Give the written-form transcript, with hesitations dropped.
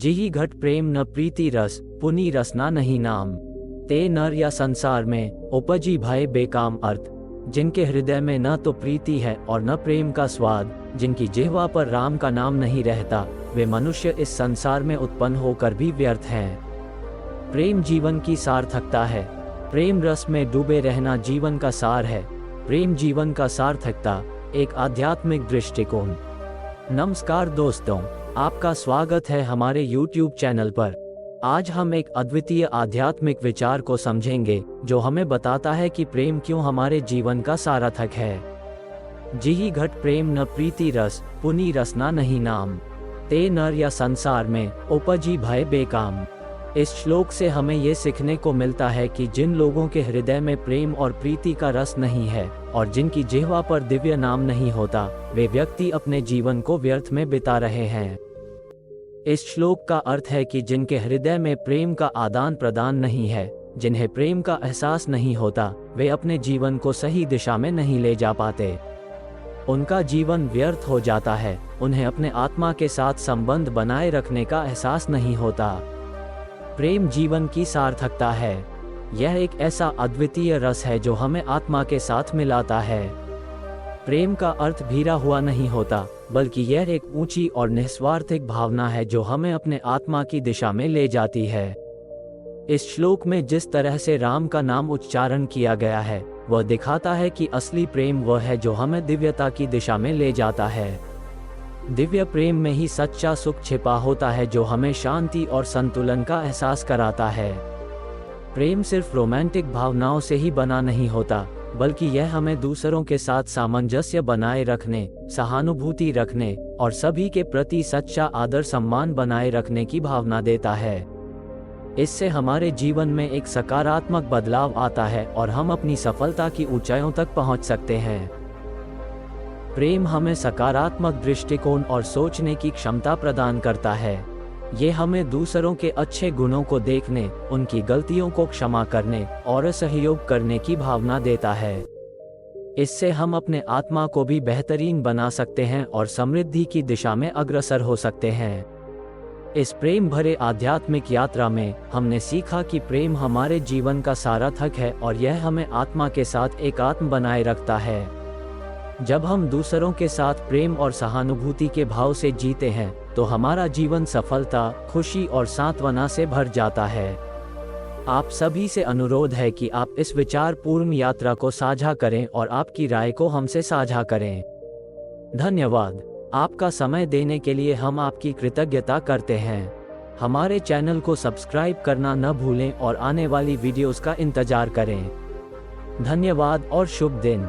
जिहि घट प्रेम न प्रीति रस, पुनि रसना नहीं नाम। ते नर या संसार में उपजी भय बेकाम अर्थ। जिनके हृदय में न तो प्रीति है और न प्रेम का स्वाद, जिनकी जिह्वा पर राम का नाम नहीं रहता, वे मनुष्य इस संसार में उत्पन्न होकर भी व्यर्थ हैं। प्रेम जीवन की सार्थकता है। प्रेम रस में डूबे रहना जीवन का सार है। प्रेम जीवन का सार्थकता, एक आध्यात्मिक दृष्टिकोण। नमस्कार दोस्तों, आपका स्वागत है हमारे YouTube चैनल पर। आज हम एक अद्वितीय आध्यात्मिक विचार को समझेंगे जो हमें बताता है कि प्रेम क्यों हमारे जीवन का सार्थक है। जिहि घट प्रेम न प्रीति रस, पुनि रसना नहीं नाम। ते नर या संसार में उपजी भय बेकाम। इस श्लोक से हमें ये सीखने को मिलता है कि जिन लोगों के हृदय में प्रेम और प्रीति का रस नहीं है और जिनकी जिह्वा पर दिव्य नाम नहीं होता, वे व्यक्ति अपने जीवन को व्यर्थ में बिता रहे हैं। इस श्लोक का अर्थ है कि जिनके हृदय में प्रेम का आदान प्रदान नहीं है, जिन्हें प्रेम का एहसास नहीं होता, वे अपने जीवन को सही दिशा में नहीं ले जा पाते। उनका जीवन व्यर्थ हो जाता है। उन्हें अपने आत्मा के साथ संबंध बनाए रखने का एहसास नहीं होता। प्रेम जीवन की सार्थकता है। यह एक ऐसा अद्वितीय रस है जो हमें आत्मा के साथ मिलाता है। प्रेम का अर्थ भीरा हुआ नहीं होता, बल्कि यह एक ऊंची और निस्वार्थिक भावना है जो हमें अपने आत्मा की दिशा में ले जाती है। इस श्लोक में जिस तरह से राम का नाम उच्चारण किया गया है, वह दिखाता है कि असली प्रेम वह है जो हमें दिव्यता की दिशा में ले जाता है। दिव्य प्रेम में ही सच्चा सुख छिपा होता है जो हमें शांति और संतुलन का एहसास कराता है। प्रेम सिर्फ रोमांटिक भावनाओं से ही बना नहीं होता, बल्कि यह हमें दूसरों के साथ सामंजस्य बनाए रखने, सहानुभूति रखने और सभी के प्रति सच्चा आदर सम्मान बनाए रखने की भावना देता है। इससे हमारे जीवन में एक सकारात्मक बदलाव आता है और हम अपनी सफलता की ऊंचाइयों तक पहुंच सकते हैं। प्रेम हमें सकारात्मक दृष्टिकोण और सोचने की क्षमता प्रदान करता है। ये हमें दूसरों के अच्छे गुणों को देखने, उनकी गलतियों को क्षमा करने और सहयोग करने की भावना देता है। इससे हम अपने आत्मा को भी बेहतरीन बना सकते हैं और समृद्धि की दिशा में अग्रसर हो सकते हैं। इस प्रेम भरे आध्यात्मिक यात्रा में हमने सीखा कि प्रेम हमारे जीवन का सार्थक है और यह हमें आत्मा के साथ एकात्म बनाए रखता है। जब हम दूसरों के साथ प्रेम और सहानुभूति के भाव से जीते हैं, तो हमारा जीवन सफलता, खुशी और सांत्वना से भर जाता है। आप सभी से अनुरोध है कि आप इस विचारपूर्ण यात्रा को साझा करें और आपकी राय को हमसे साझा करें। धन्यवाद। आपका समय देने के लिए हम आपकी कृतज्ञता करते हैं। हमारे चैनल को सब्सक्राइब करना न भूलें और आने वाली वीडियोस का इंतजार करें। धन्यवाद और शुभ दिन।